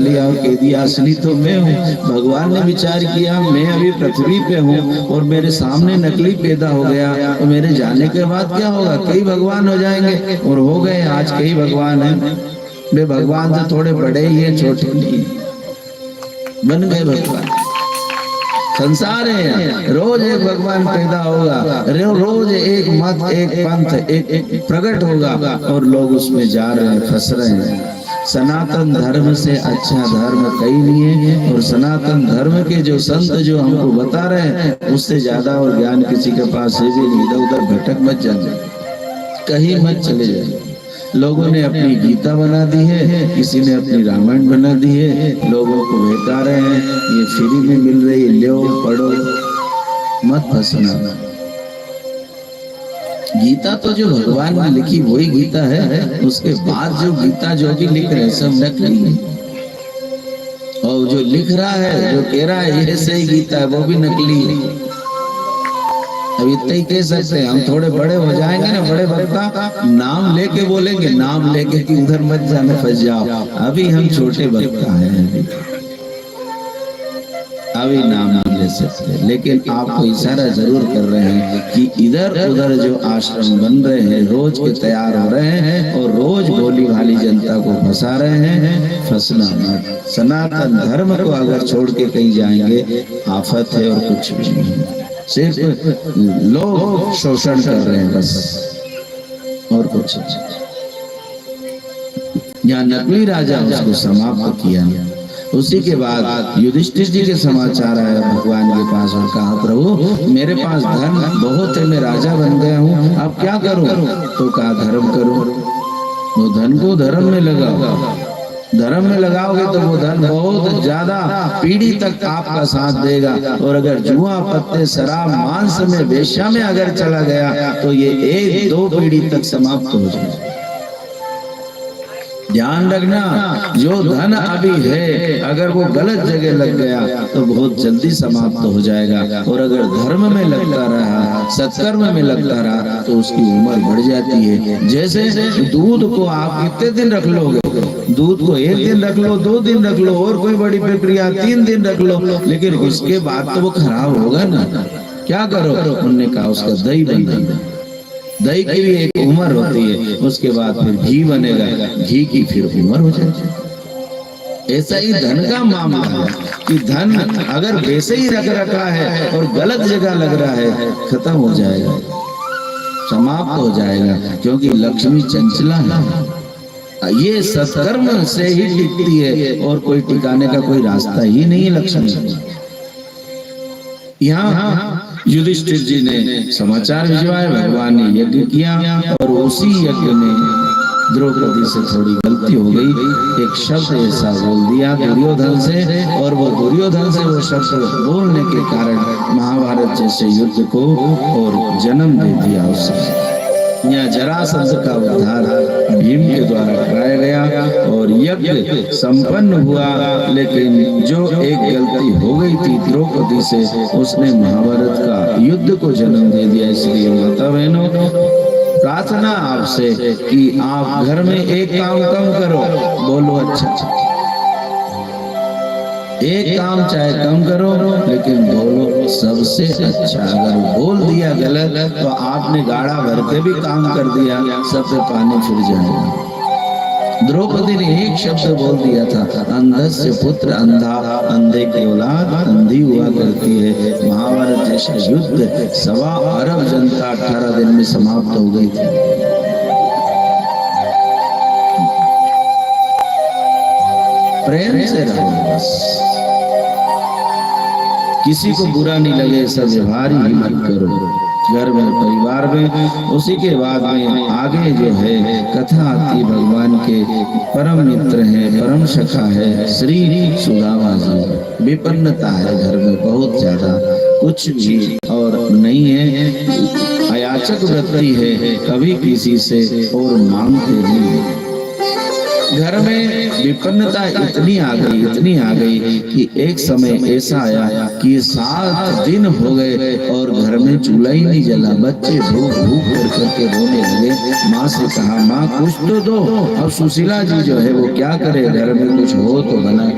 लिया और कह दिया असली तो मैं हूँ। भगवान ने विचार किया मैं अभी पृथ्वी पे हूँ और मेरे सामने नकली पैदा हो गया, तो मेरे जाने के बाद क्या होगा, कई भगवान हो जाएंगे। और हो गए, आज कई भगवान हैं। वे भगवान से थोड़े बड़े ही हैं, छोटे नहीं, बन गए भगवान। संसार है, रोज एक भगवान पैदा होगा, रोज एक मत, एक पंथ, एक प्रकट होगा और लोग उसमें जा रहे हैं, फंस रहे हैं। सनातन धर्म से अच्छा धर्म कहीं नहीं है, और सनातन धर्म के जो संत जो हमको बता रहे हैं उससे ज्यादा और ज्ञान किसी के पास है भी नहीं। इधर उधर भटक मत जाना, कहीं मत चले जाए। लोगों ने अपनी गीता बना दी है, किसी ने अपनी रामायण बना दी है, लोगों को बहका रहे हैं, ये फ्री में मिल रही, लो पढ़ो, मत फंसना। गीता तो जो भगवान ने लिखी वही गीता है, उसके बाद जो गीता जो भी लिख रहे सब नकली है। और जो लिख रहा है, जो कह रहा है ये सही गीता है, वो भी नकली है। अब इतना ही कह सकते हैं, हम थोड़े बड़े हो जाएंगे ना, बड़े वक्ता नाम लेके बोलेंगे, नाम लेके कि उधर मत जाना, फंस जाओ। अभी हम छोटे वक्ता हैं, अभी नाम नहीं ले सकते, लेकिन आपको इशारा जरूर कर रहे हैं कि इधर उधर जो आश्रम बन रहे हैं, रोज के तैयार हो रहे हैं और रोज भोली भाली जनता को फंसा रहे हैं। फंसना मत। सनातन धर्म को अगर छोड़ के कहीं जाएंगे आफत है और कुछ भी नहीं, सिर्फ लोग शोषण कर रहे हैं बस, और कुछ नहीं। यहाँ नकली राजा उसको समाप्त किया। उसी के बाद युधिष्ठिर जी के समाचार आया भगवान के पास और कहा प्रभु मेरे पास धन बहुत है, मैं राजा बन गया हूँ, अब क्या करूँ? तो कहा धर्म करो। वो धन को धर्म में लगाओ, धर्म में लगाओगे तो वो धन बहुत ज्यादा पीढ़ी तक आपका साथ देगा। और अगर जुआ, पत्ते, शराब, मांस में, वेश्या में अगर चला गया तो ये 1-2 पीढ़ी तक समाप्त हो जाएगा। ध्यान रखना, जो धन अभी है अगर वो गलत जगह लग गया तो बहुत जल्दी समाप्त हो जाएगा। और अगर धर्म में लगता रहा, सत्कर्म में लगता रहा तो उसकी उम्र बढ़ जाती है। जैसे दूध को आप कितने दिन रख लोगे? दूध को 1 दिन रख लो, 2 दिन रख लो, और कोई बड़ी प्रक्रिया 3 दिन रख लो, लेकिन उसके बाद तो वो खराब होगा ना। क्या करो? उन्होंने कहा उसका दही बनेगा। दही की भी एक उम्र होती है, उसके बाद फिर घी बनेगा, घी की फिर उम्र हो जाएगी। ऐसा ही धन का मामला है कि धन अगर वैसे ही रख रखा है और गलत जगह लग रहा है, खत्म हो जाएगा, समाप्त हो जाएगा, क्योंकि लक्ष्मी चंचला है। ये सत्कर्म से ही टिकती है और कोई टिकाने का कोई रास्ता ही नहीं है लक्ष्मी। यहाँ युधिष्ठिर जी ने समाचार भिजवाए, भगवान ने यज्ञ किया और उसी यज्ञ में द्रौपदी से थोड़ी गलती हो गई। एक शब्द ऐसा बोल दिया दुर्योधन से, और वो दुर्योधन से वो शब्द बोलने के कारण महाभारत जैसे युद्ध को और जन्म दे दिया उसे। यहाँ जरासंध का उद्धार भीम के द्वारा कराया गया और यज्ञ संपन्न हुआ। लेकिन जो एक गलती हो गई थी द्रौपदी से, उसने महाभारत का युद्ध को जन्म दे दिया। इसलिए माता बहनों, प्रार्थना आपसे कि आप घर में एक काम कम करो, बोलो अच्छा, एक काम चाहे कम करो लेकिन बोलो सबसे अच्छा। अगर बोल दिया गलत तो आपने गाड़ा भर के भी काम कर दिया, सब पे पानी फिर जाएगा। द्रौपदी ने एक शब्द बोल दिया था, अंधस्य पुत्र अंधा, अंधे की औलाद अंधी हुआ करती है। महाभारत जैसा युद्ध 1.25 अरब जनता 18 दिन में समाप्त हो गई थी। प्रेम से रहो बस, किसी को बुरा नहीं लगे, सब व्यवहार ही मत करो घर में, परिवार में। उसी के बाद में आगे जो है कथा आती, भगवान के परम मित्र हैं, परम सखा है श्री सुदामा जी। विपन्नता है घर में बहुत ज्यादा, कुछ भी और नहीं है, अयाचक वृत्ति है, कभी किसी से और मांगते नहीं। घर में विपन्नता इतनी आ गई कि एक समय ऐसा आया कि 7 दिन हो गए और घर में चूल्हा ही नहीं जला। बच्चे भूख भूख करके रोने लगे। माँ से कहा, माँ कुछ तो दो। अब सुशीला जी जो है वो क्या करे, घर में कुछ हो तो बना